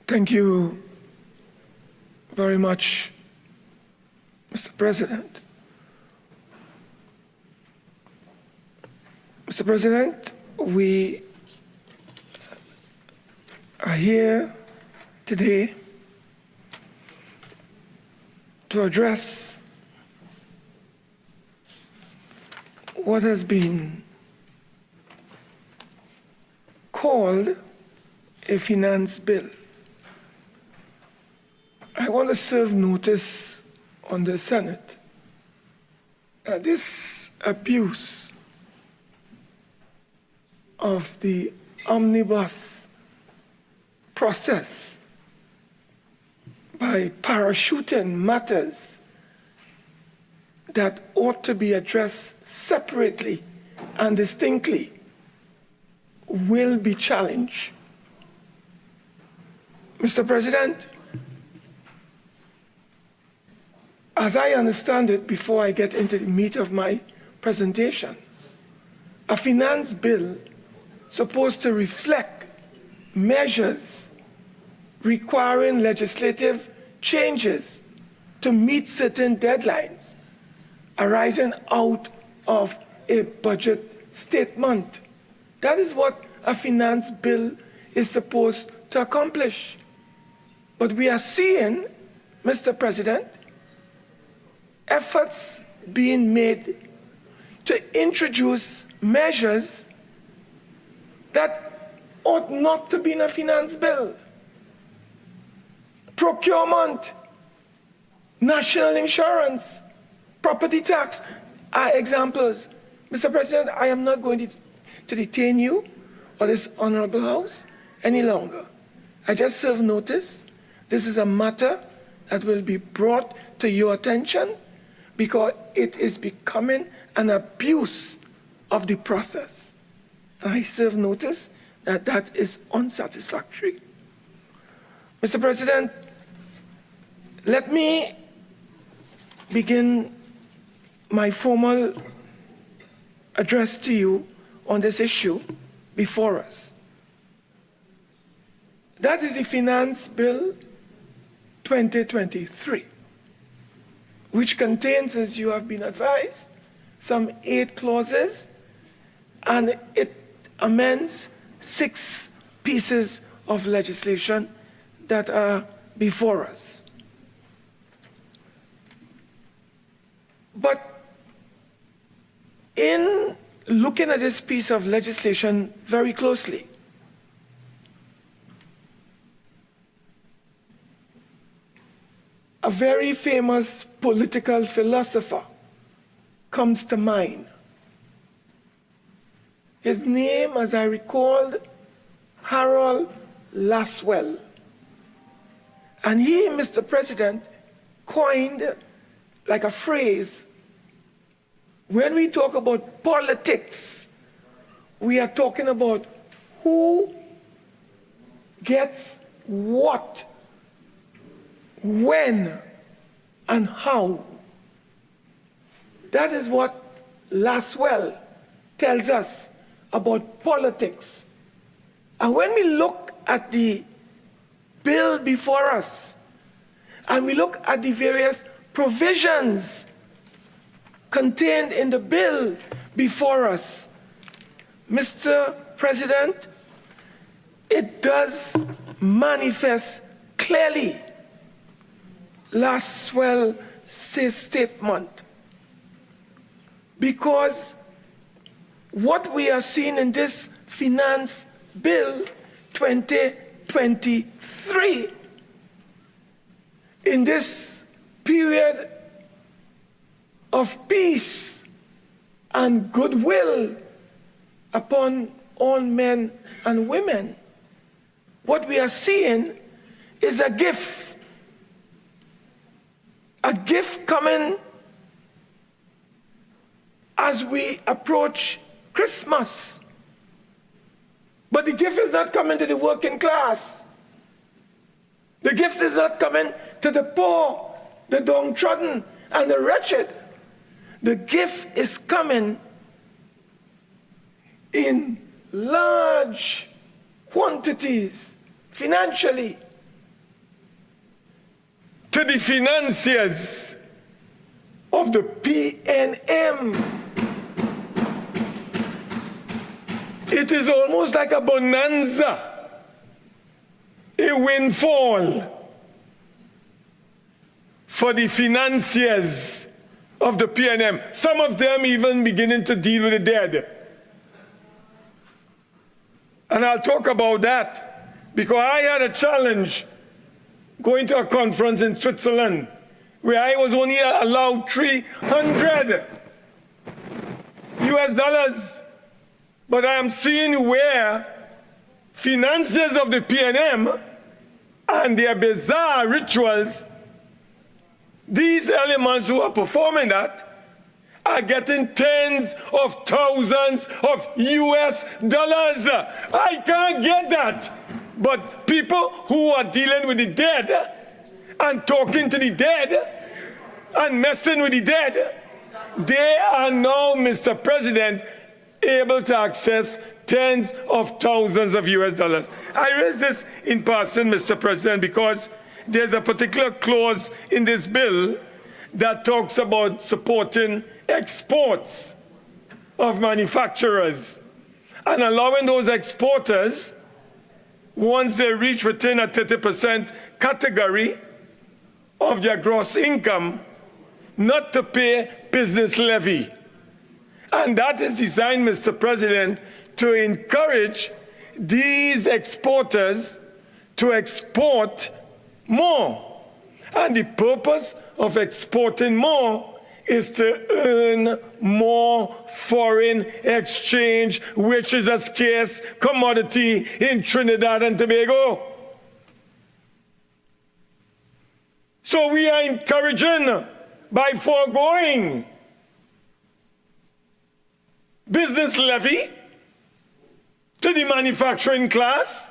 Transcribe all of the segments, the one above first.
Thank you very much, Mr. President. Mr. President, we are here today to address what has been called a finance bill. I want to serve notice on the Senate that this abuse of the omnibus process by parachuting matters that ought to be addressed separately and distinctly will be challenged. Mr. President, as I understand it, before I get into the meat of my presentation, a finance bill supposed to reflect measures requiring legislative changes to meet certain deadlines arising out of a budget statement. That is what a finance bill is supposed to accomplish. But we are seeing, Mr. President, efforts being made to introduce measures that ought not to be in a finance bill. Procurement, national insurance, property tax are examples. Mr. President, I am not going to detain you or this honorable House any longer. I just serve notice. This is a matter that will be brought to your attention because it is becoming an abuse of the process. And I serve notice that that is unsatisfactory. Mr. President, let me begin my formal address to you on this issue before us. That is the Finance Bill 2023, which contains, as you have been advised, some 8 clauses, and it amends 6 pieces of legislation that are before us. But in looking at this piece of legislation very closely, a very famous political philosopher comes to mind. His name, as I recalled, Harold Laswell. And he, Mr. President, coined like a phrase, when we talk about politics, we are talking about who gets what, when, and how. That is what Laswell tells us about politics. And when we look at the bill before us, and we look at the various provisions contained in the bill before us, Mr. President, it does manifest clearly Laswell's statement, because what we are seeing in this Finance Bill 2023, in this period of peace and goodwill upon all men and women, what we are seeing is a gift coming as we approach Christmas. But the gift is not coming to the working class. The gift is not coming to the poor, the downtrodden, and the wretched. The gift is coming in large quantities financially to the financiers of the PNM. It is almost like a bonanza, a windfall for the financiers of the PNM. Some of them even beginning to deal with the dead. And I'll talk about that because I had a challenge going to a conference in Switzerland where I was only allowed $300 US. But I am seeing where financiers of the PNM and their bizarre rituals, these elements who are performing that, are getting tens of thousands of US dollars. I can't get that. But people who are dealing with the dead and talking to the dead and messing with the dead, they are now, Mr. President, able to access tens of thousands of US dollars. I raise this in passing, Mr. President, because there's a particular clause in this bill that talks about supporting exports of manufacturers and allowing those exporters, once they reach within a 30% category of their gross income, not to pay business levy. And that is designed, Mr. President, to encourage these exporters to export more. And the purpose of exporting more is to earn more foreign exchange, which is a scarce commodity in Trinidad and Tobago. So we are encouraging, by foregoing business levy to the manufacturing class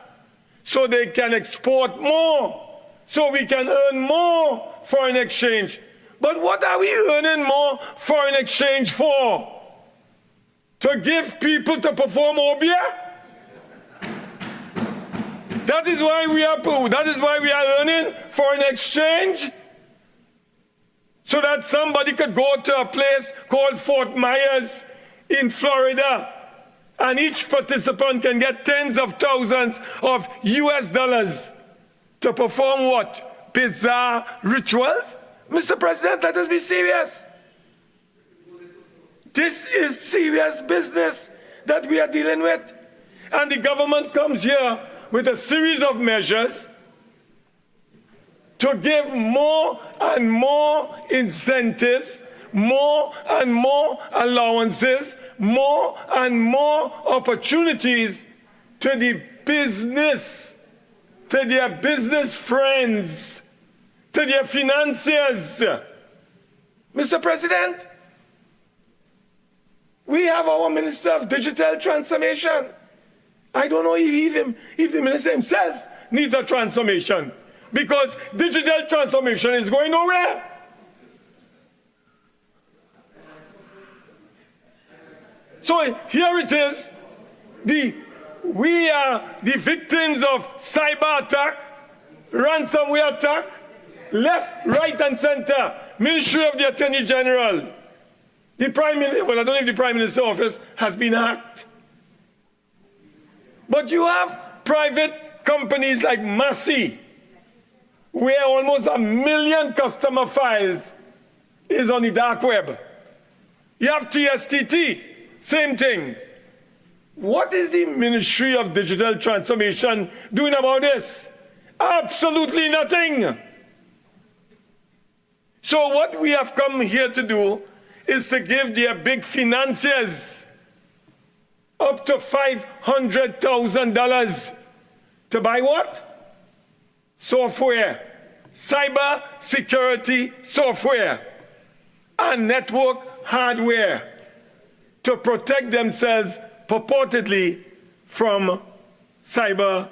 so they can export more, so we can earn more foreign exchange. But what are we earning more foreign exchange for? To give people to perform obia? That is why we are earning foreign exchange? So that somebody could go to a place called Fort Myers in Florida, and each participant can get tens of thousands of US dollars to perform what? Bizarre rituals? Mr. President, let us be serious. This is serious business that we are dealing with. And the government comes here with a series of measures to give more and more incentives, more and more allowances, more and more opportunities to the business, to their business friends, to their financiers. Mr. President, we have our Minister of Digital Transformation. I don't know if the minister himself needs a transformation, because digital transformation is going nowhere. So here it is. We are the victims of cyber attack, ransomware attack, left, right, and center. Ministry of the Attorney General. The Prime Minister, well, I don't know if the Prime Minister's office has been hacked. But you have private companies like Massey, where almost 1 million customer files is on the dark web. You have TSTT, same thing. What is the Ministry of Digital Transformation doing about this? Absolutely nothing. So what we have come here to do is to give their big financiers up to $500,000 to buy what? Software, cyber security software, and network hardware to protect themselves purportedly from cyber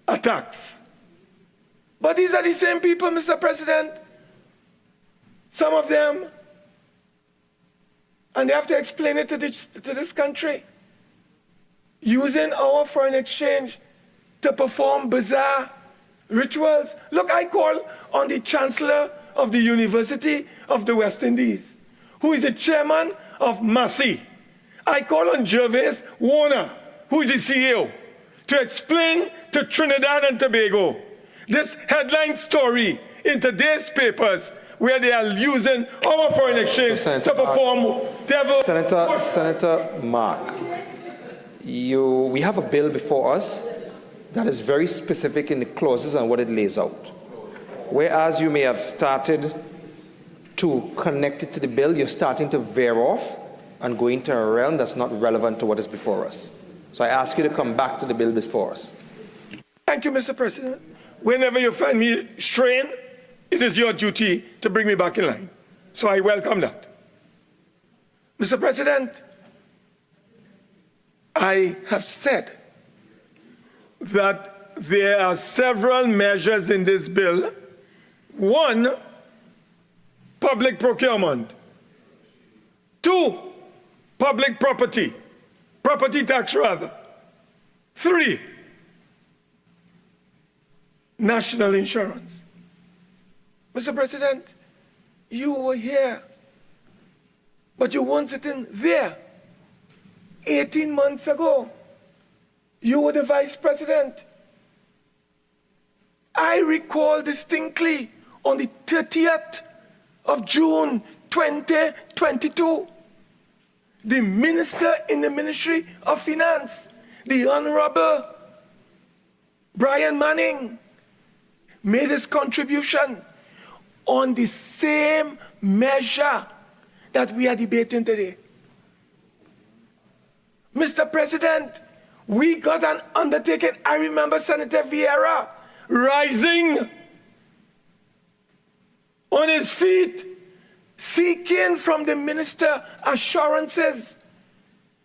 attacks. But these are the same people, Mr. President. Some of them, and they have to explain it to this country, using our foreign exchange to perform bizarre rituals. Look, I call on the Chancellor of the University of the West Indies, who is the chairman of Massey. I call on Gervais Warner, who is the CEO, to explain to Trinidad and Tobago this headline story in today's papers where they are using our foreign exchange to perform devil. Senator Mark, we have a bill before us that is very specific in the clauses and what it lays out. Whereas you may have started to connect it to the bill, you're starting to veer off and go into a realm that's not relevant to what is before us. So I ask you to come back to the bill before us. Thank you, Mr. President. Whenever you find me straying, it is your duty to bring me back in line. So I welcome that. Mr. President, I have said that there are several measures in this bill. One, public procurement. Two, public property tax rather. Three, national insurance. Mr. President, you were here, but you weren't sitting there. 18 months ago, you were the vice president. I recall distinctly on the 30th of June 2022, the minister in the Ministry of Finance, the Honorable Brian Manning, made his contribution on the same measure that we are debating today. Mr. President, we got an undertaking. I remember Senator Vieira rising on his feet, seeking from the minister assurances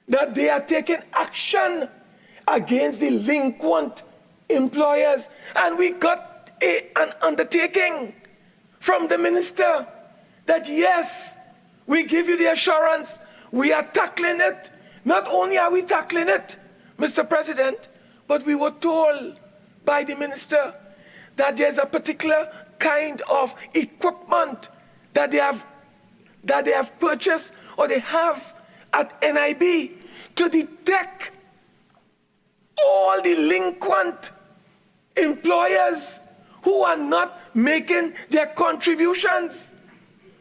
that they are taking action against delinquent employers. And we got an undertaking from the minister that yes, we give you the assurance, we are tackling it. Not only are we tackling it, Mr. President, but we were told by the minister that there's a particular kind of equipment that they have purchased or they have at NIB to detect all delinquent employers who are not making their contributions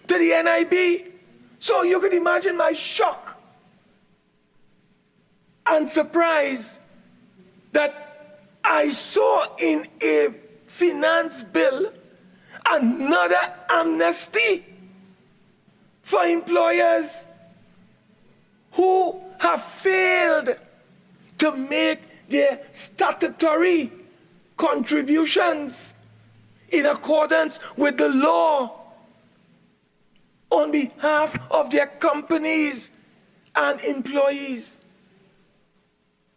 to the NIB. So you could imagine my shock and surprise that I saw in a finance bill another amnesty for employers who have failed to make their statutory contributions in accordance with the law on behalf of their companies and employees.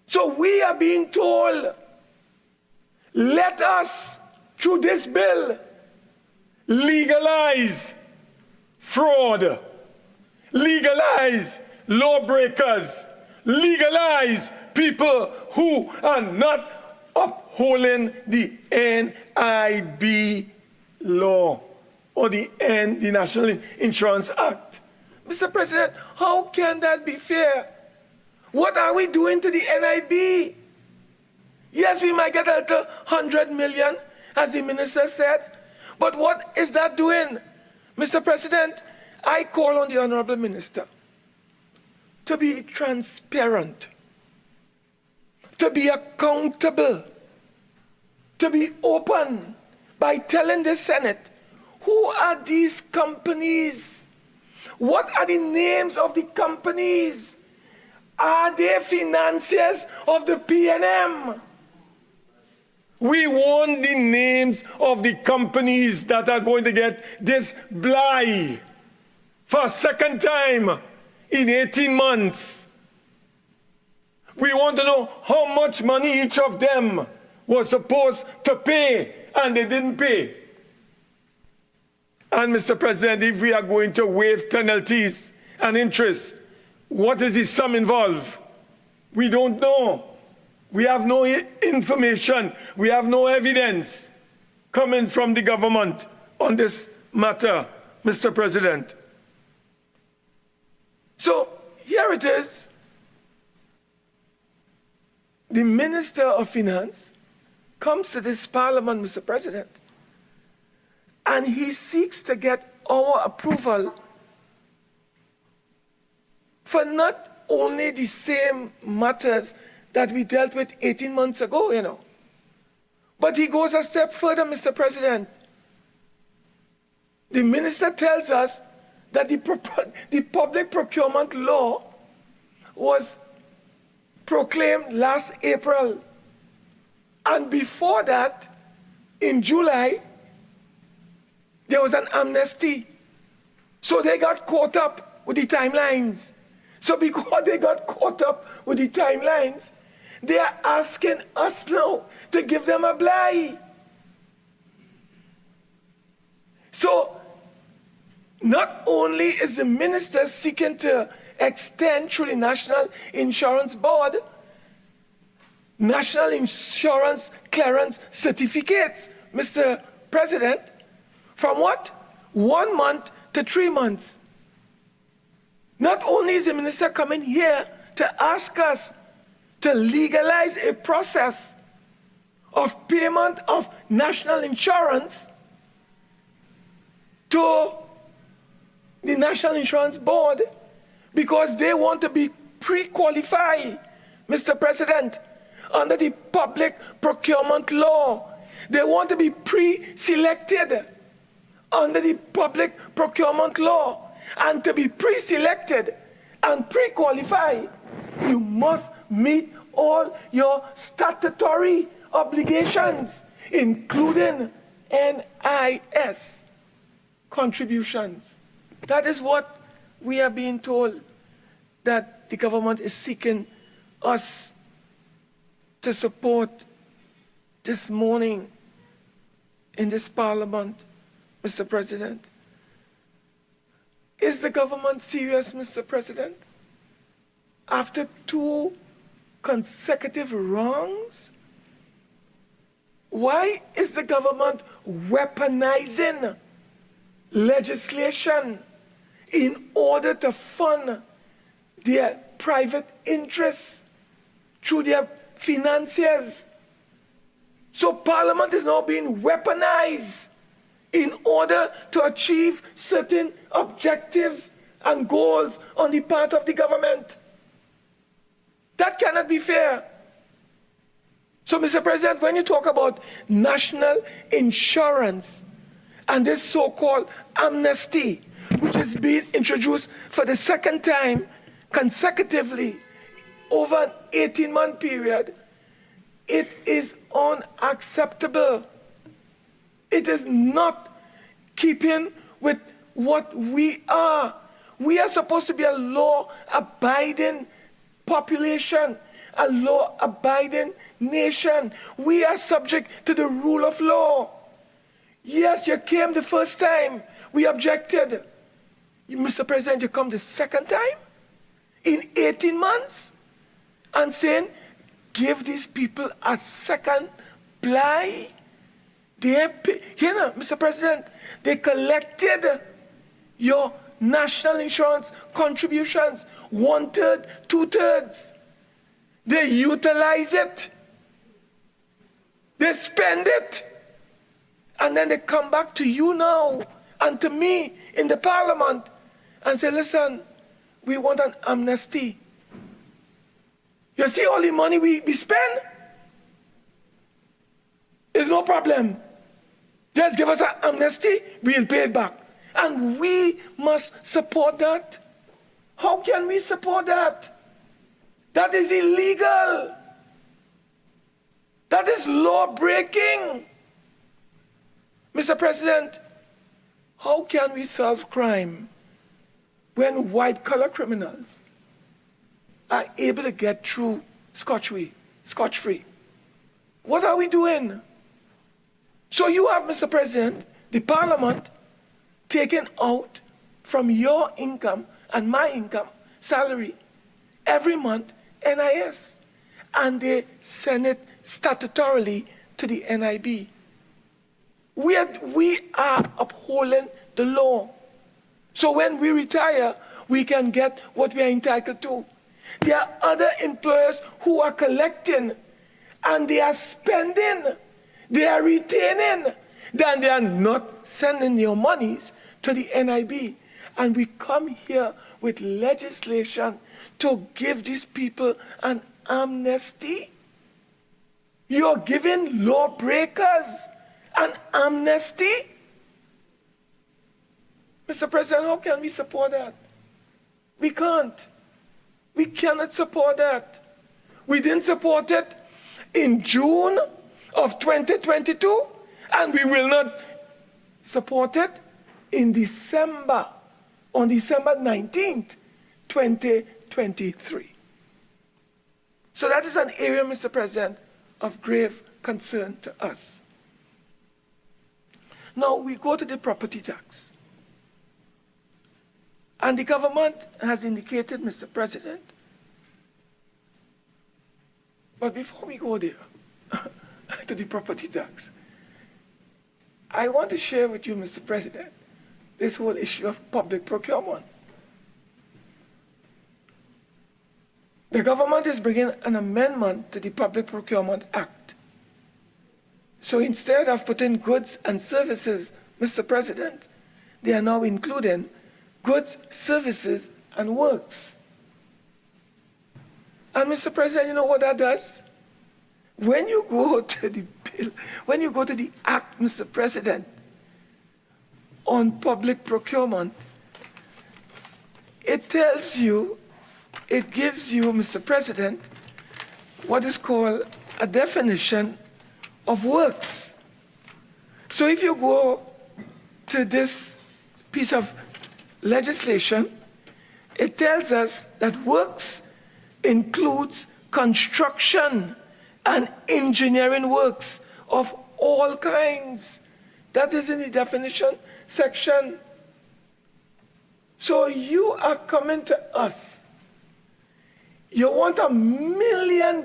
So we are being told, let us, through this bill, legalize fraud, legalize lawbreakers, legalize people who are not upholding the NIB law or the National Insurance Act. Mr. President, how can that be fair? What are we doing to the NIB? Yes, we might get a little 100 million, as the minister said, but what is that doing? Mr. President, I call on the Honorable Minister to be transparent, to be accountable, to be open by telling the Senate, who are these companies? What are the names of the companies? Are they financiers of the PNM? We want the names of the companies that are going to get this bly for a second time in 18 months. We want to know how much money each of them was supposed to pay and they didn't pay. And Mr. President, if we are going to waive penalties and interest, what is the sum involved? We don't know. We have no information. We have no evidence. coming from the government on this matter, Mr. President. So here it is. The Minister of Finance comes to this Parliament, Mr. President, and he seeks to get our approval for not only the same matters that we dealt with 18 months ago, but he goes a step further, Mr. President. The minister tells us that the public procurement law was proclaimed last April. And before that, in July, there was an amnesty. So they got caught up with the timelines. So because they got caught up with the timelines, they are asking us now to give them a bly. So not only is the minister seeking to extend through the National Insurance Board National Insurance Clearance Certificates, Mr. President, from what? 1 month to 3 months. Not only is the minister coming here to ask us to legalize a process of payment of national insurance to the National Insurance Board because they want to be pre-qualified, Mr. President, under the public procurement law. They want to be pre-selected under the public procurement law. And to be pre-selected and pre-qualified, you must meet all your statutory obligations, including NIS contributions. That is what we are being told that the government is seeking us to support this morning in this Parliament, Mr. President. Is the government serious, Mr. President? After 2 consecutive wrongs? Why is the government weaponizing legislation in order to fund their private interests through their financiers? So Parliament is now being weaponized in order to achieve certain objectives and goals on the part of the government. That cannot be fair. So, Mr. President, when you talk about national insurance and this so-called amnesty, which is being introduced for the 2nd time consecutively over an 18-month period, it is unacceptable. It is not keeping with what we are. We are supposed to be a law-abiding population, a law-abiding nation. We are subject to the rule of law. Yes, you came the first time. We objected. Mr. President, you come the 2nd time in 18 months and saying, give these people a second bly. Mr. President, they collected your national insurance contributions, 1/3, 2/3. They utilize it. They spend it. And then they come back to you now and to me in the Parliament and say, listen, we want an amnesty. You see all the money we spend? There's no problem. Just give us an amnesty, we'll pay it back. And we must support that. How can we support that? That is illegal. That is law breaking. Mr. President, how can we solve crime when white-collar criminals are able to get through scotch-free? What are we doing? So you have, Mr. President, the Parliament taking out from your income and my income, salary, every month, NIS. And they send it statutorily to the NIB. We are upholding the law. So when we retire, we can get what we are entitled to. There are other employers who are collecting and they are spending, they are retaining, then they are not sending your monies to the NIB. And we come here with legislation to give these people an amnesty. You're giving lawbreakers an amnesty? Mr. President, how can we support that? We can't. We cannot support that. We didn't support it in June of 2022, and we will not support it in December, on December 19th, 2023. So that is an area, Mr. President, of grave concern to us. Now we go to the property tax. And the government has indicated, Mr. President, but before we go there, to the property tax, I want to share with you, Mr. President, this whole issue of public procurement. The government is bringing an amendment to the Public Procurement Act. So instead of putting goods and services, Mr. President, they are now including goods, services, and works. And Mr. President, you know what that does? When you go to the bill, when you go to the act, Mr. President, on public procurement, it tells you, it gives you, Mr. President, what is called a definition of works. So if you go to this piece of legislation, it tells us that works includes construction and engineering works of all kinds. That is in the definition section. So you are coming to us. You want $1 million.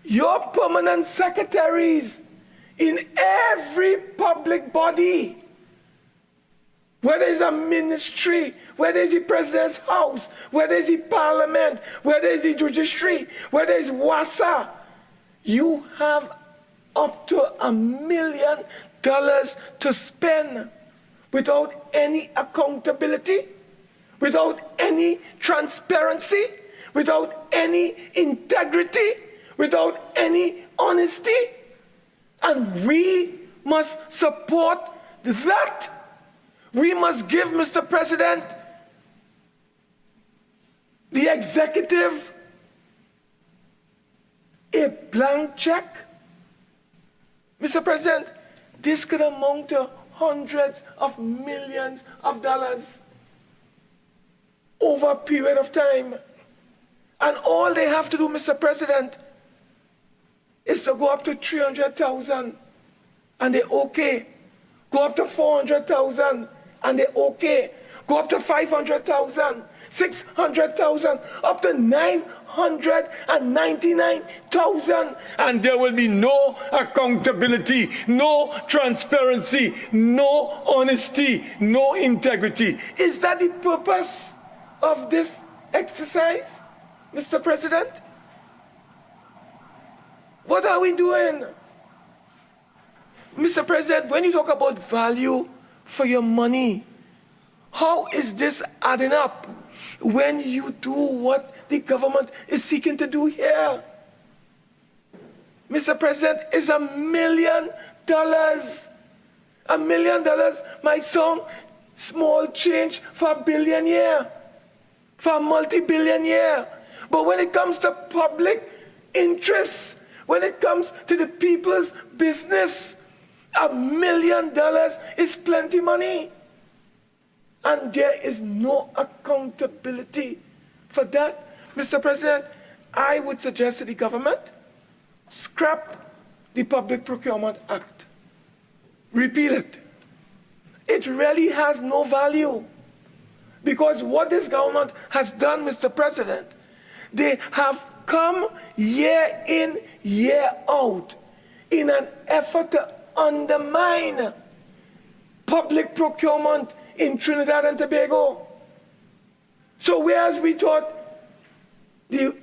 Your permanent secretaries in every public body, whether it's a ministry, whether it's the president's house, whether it's the parliament, whether it's the judiciary, whether it's WASA, you have up to $1 million to spend without any accountability, without any transparency, without any integrity, without any honesty. And we must support that. We must give, Mr. President, the executive a blank check. Mr. President, this could amount to hundreds of millions of dollars over a period of time. And all they have to do, Mr. President, is to go up to 300,000 and they're okay. Go up to 400,000 and they're okay. Go up to 500,000, 600,000, up to 999,000, and there will be no accountability, no transparency, no honesty, no integrity. Is that the purpose of this exercise, Mr. President? What are we doing? Mr. President, when you talk about value for your money, how is this adding up when you do what the government is seeking to do here? Mr. President, it's $1 million. $1 million might sound small change for a billionaire, for a multi-billionaire. But when it comes to public interests, when it comes to the people's business, $1 million is plenty money. And there is no accountability for that. Mr. President, I would suggest to the government, scrap the Public Procurement Act. Repeal it. It really has no value. Because what this government has done, Mr. President, they have come year in, year out, in an effort to undermine public procurement in Trinidad and Tobago. So whereas we thought $1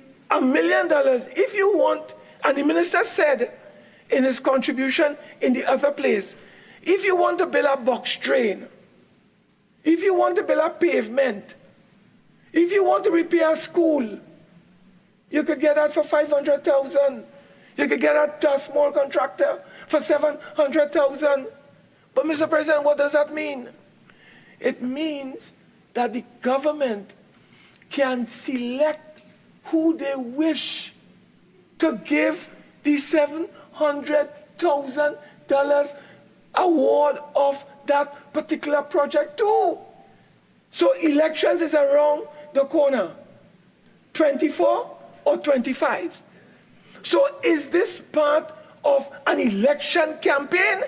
million, if you want, and the minister said in his contribution in the other place, if you want to build a box drain, if you want to build a pavement, if you want to repair a school, you could get that for 500,000. You could get that to a small contractor for 700,000. But Mr. President, what does that mean? It means that the government can select who they wish to give the $700,000 award of that particular project to. So elections is around the corner, 24 or 25. So is this part of an election campaign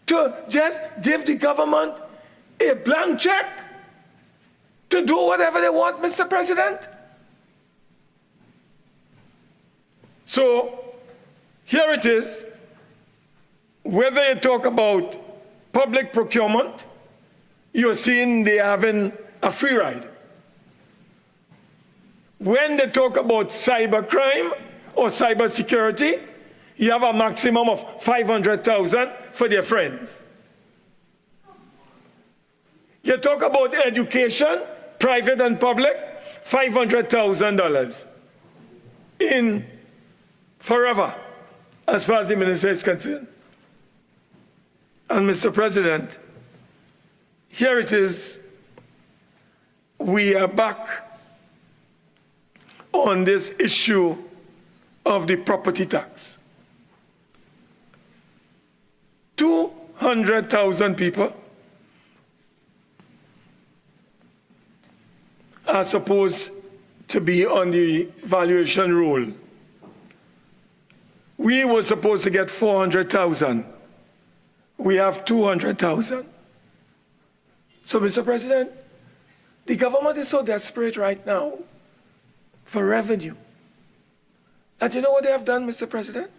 to just give the government a blank check to do whatever they want, Mr. President? So here it is. Whether you talk about public procurement, you're seeing they're having a free ride. When they talk about cybercrime or cyber security, you have a maximum of 500,000 for their friends. You talk about education, private and public, $500,000 in forever, as far as the minister is concerned. And Mr. President, here it is. We are back on this issue of the property tax. 200,000 people are supposed to be on the valuation roll. We were supposed to get 400,000. We have 200,000. So, Mr. President, the government is so desperate right now for revenue that you know what they have done, Mr. President?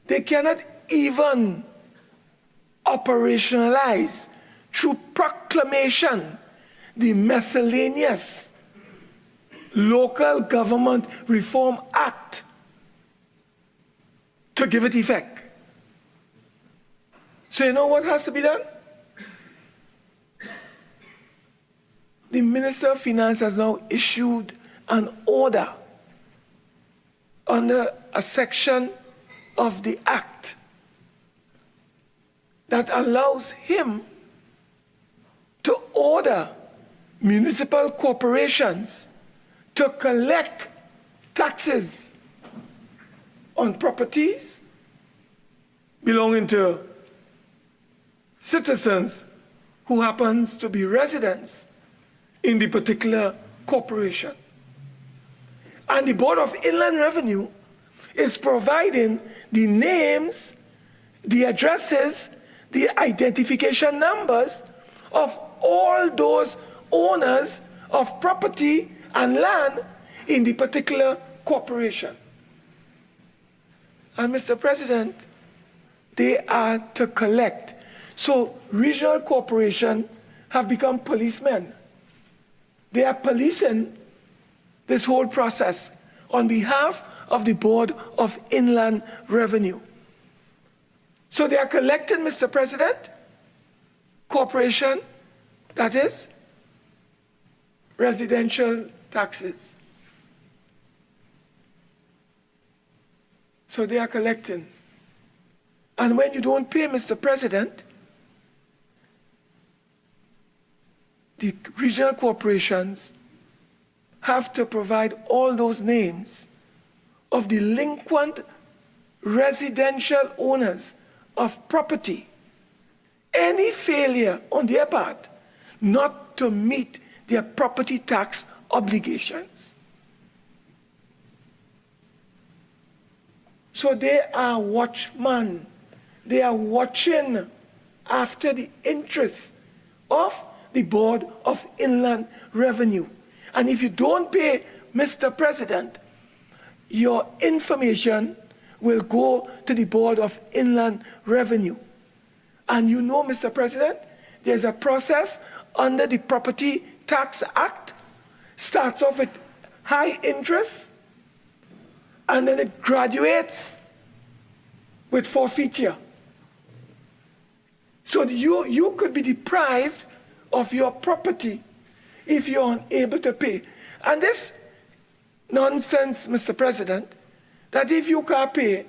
They cannot even operationalize through proclamation the miscellaneous Local Government Reform Act to give it effect. So you know what has to be done? The Minister of Finance has now issued an order under a section of the Act that allows him to order municipal corporations to collect taxes on properties belonging to citizens who happens to be residents in the particular corporation. And the Board of Inland Revenue is providing the names, the addresses, the identification numbers of all those owners of property and land in the particular corporation. And Mr. President, they are to collect. So regional corporations have become policemen. They are policing this whole process on behalf of the Board of Inland Revenue. So they are collecting, Mr. President, corporation, that is, residential taxes. So they are collecting. And when you don't pay, Mr. President, the regional corporations have to provide all those names of delinquent residential owners of property. Any failure on their part not to meet their property tax obligations. So they are watchmen. They are watching after the interests of the Board of Inland Revenue. And if you don't pay, Mr. President, your information will go to the Board of Inland Revenue. And you know, Mr. President, there's a process under the Property Tax Act. Starts off with high interest, and then it graduates with forfeiture. So you could be deprived of your property if you're unable to pay. And this nonsense, Mr. President, that if you can't pay,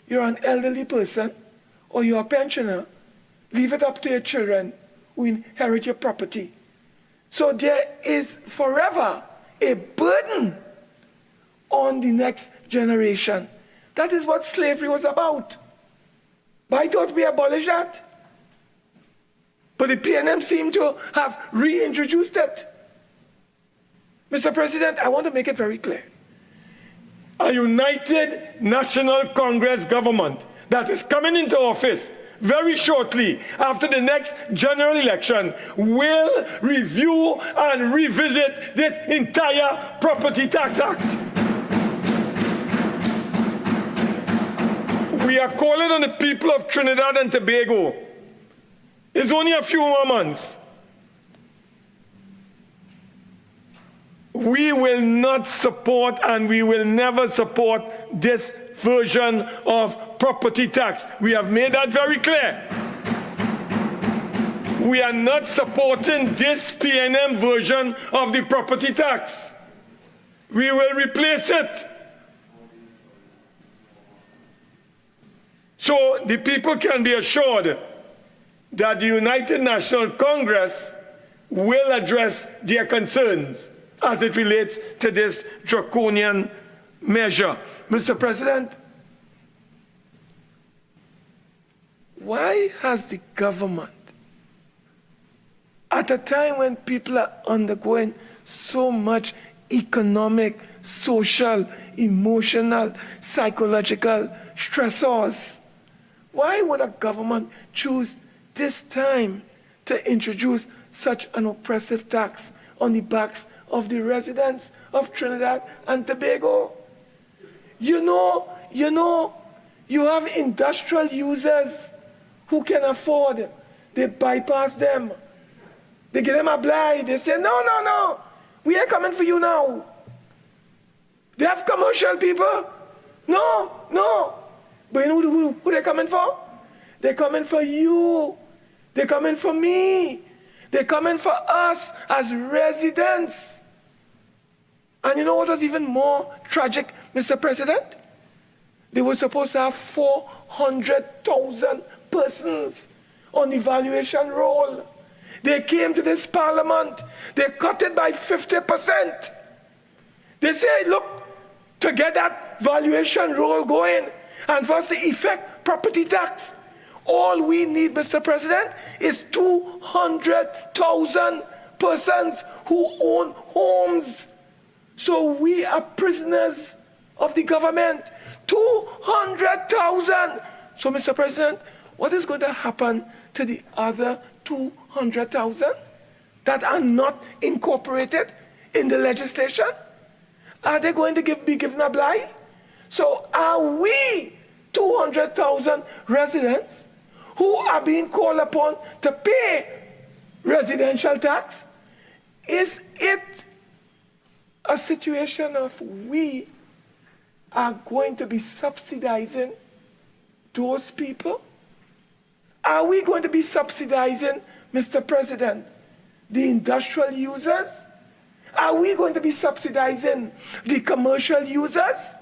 you're an elderly person or you're a pensioner, leave it up to your children who inherit your property. So there is forever a burden on the next generation. That is what slavery was about. But I thought we abolished that. But the PNM seemed to have reintroduced it. Mr. President, I want to make it very clear. A united National Congress government that is coming into office very shortly after the next general election will review and revisit this entire Property Tax Act. We are calling on the people of Trinidad and Tobago. It's only a few more months. We will not support and we will never support this version of property tax. We have made that very clear. We are not supporting this PNM version of the property tax. We will replace it. So the people can be assured that the United National Congress will address their concerns as it relates to this draconian measure. Mr. President, why has the government, at a time when people are undergoing so much economic, social, emotional, psychological stressors, why would a government choose this time to introduce such an oppressive tax on the backs of the residents of Trinidad and Tobago? You know, you have industrial users who can afford. They bypass them. They give them a blind. They say, no, we ain't coming for you now. They have commercial people. No. But you know who they're coming for? They're coming for you. They're coming for me. They're coming for us as residents. And you know what was even more tragic, Mr. President? They were supposed to have 400,000 persons on the valuation roll. They came to this parliament. They cut it by 50%. They say, look, to get that valuation roll going and for us to effect property tax, all we need, Mr. President, is 200,000 persons who own homes. So we are prisoners of the government. 200,000. So, Mr. President, what is going to happen to the other 200,000 that are not incorporated in the legislation? Are they going to be given a blight? So are we 200,000 residents who are being called upon to pay residential tax? Is it a situation of we are going to be subsidizing those people? Are we going to be subsidizing, Mr. President, the industrial users? Are we going to be subsidizing the commercial users?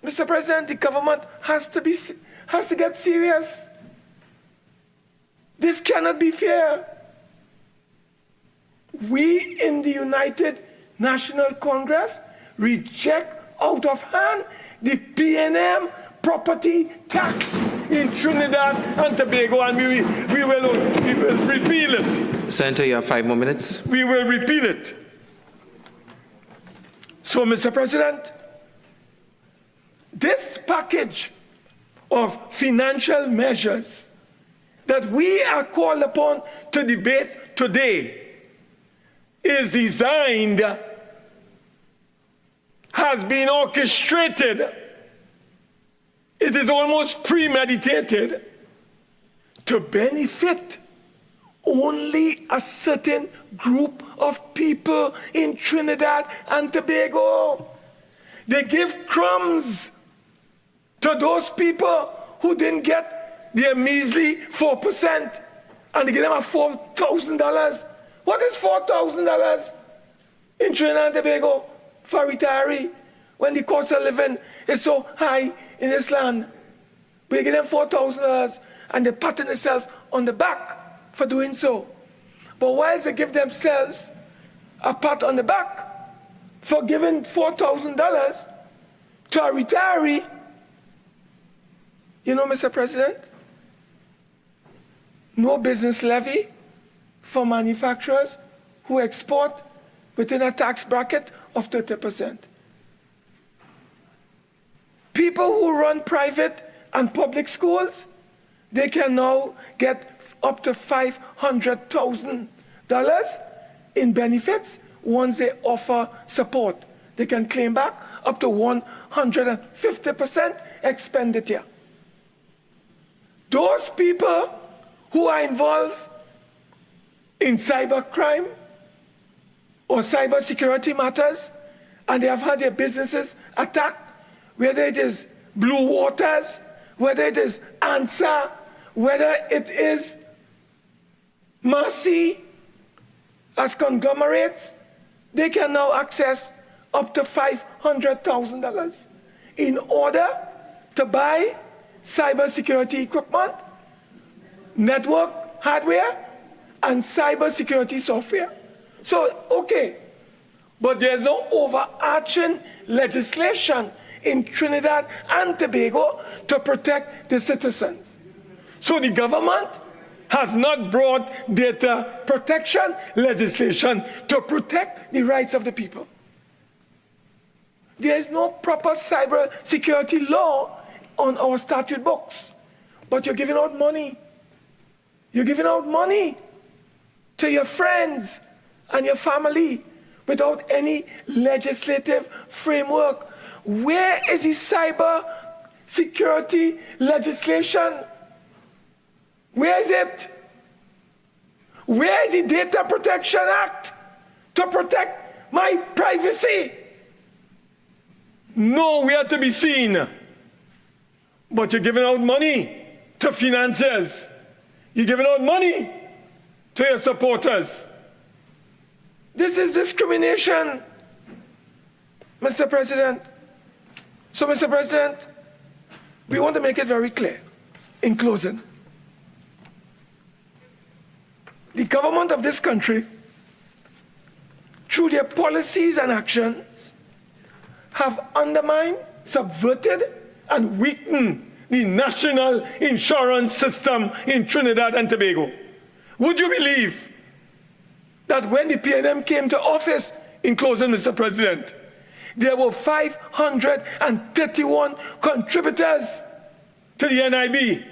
Mr. President, the government has to get serious. This cannot be fair. We in the United National Congress reject out of hand the PNM property tax in Trinidad and Tobago, and we will repeal it. Senator, you have 5 more minutes. We will repeal it. So, Mr. President, this package of financial measures that we are called upon to debate today is designed, has been orchestrated it is almost premeditated to benefit only a certain group of people in Trinidad and Tobago. They give crumbs to those people who didn't get their measly 4%, and they give them a $4,000. What is $4,000 in Trinidad and Tobago for a retiree when the cost of living is so high in this land? We give them $4,000 and they pat themselves on the back for doing so. But while they give themselves a pat on the back for giving $4,000 to a retiree, you know, Mr. President, no business levy for manufacturers who export within a tax bracket of 30%. People who run private and public schools, they can now get up to $500,000 in benefits once they offer support. They can claim back up to 150% expenditure. Those people who are involved in cybercrime or cyber security matters, and they have had their businesses attacked, whether it is Blue Waters, whether it is ANSA, whether it is Mercy as conglomerates, they can now access up to $500,000 in order to buy cybersecurity equipment, network hardware, and cybersecurity software. So, okay, but there's no overarching legislation in Trinidad and Tobago to protect the citizens. So the government has not brought data protection legislation to protect the rights of the people. There is no proper cyber security law on our statute books, but you're giving out money. You're giving out money to your friends and your family without any legislative framework. Where is the cyber security legislation? Where is it? Where is the Data Protection Act to protect my privacy? Nowhere to be seen. But you're giving out money to financiers. You're giving out money to your supporters. This is discrimination, Mr. President. So, Mr. President, we want to make it very clear in closing. The government of this country, through their policies and actions, have undermined, subverted, and weakened the national insurance system in Trinidad and Tobago. Would you believe that when the PNM came to office, in closing, Mr. President, there were 531 contributors to the NIB?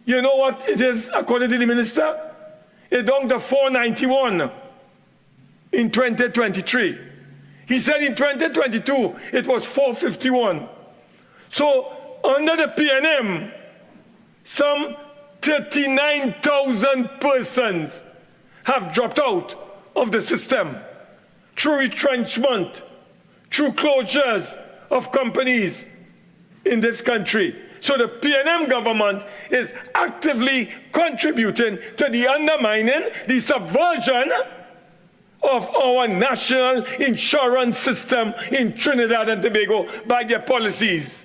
You know what it is, according to the minister? It's down to 491 in 2023. He said in 2022, it was 451. So under the PNM, some 39,000 persons have dropped out of the system through retrenchment, through closures of companies in this country. So the PNM government is actively contributing to the undermining, the subversion of our national insurance system in Trinidad and Tobago by their policies.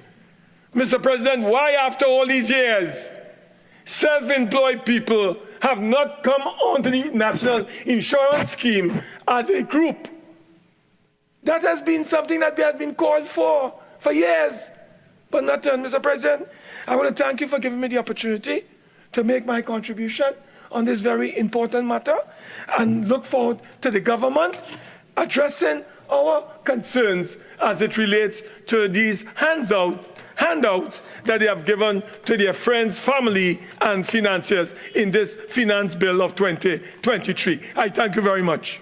Mr. President, why after all these years, self-employed people have not come onto the national insurance scheme as a group? That has been something that we have been called for years, but not done. Mr. President, I want to thank you for giving me the opportunity to make my contribution on this very important matter, and look forward to the government addressing our concerns as it relates to these handouts that they have given to their friends, family, and financiers in this finance bill of 2023. I thank you very much.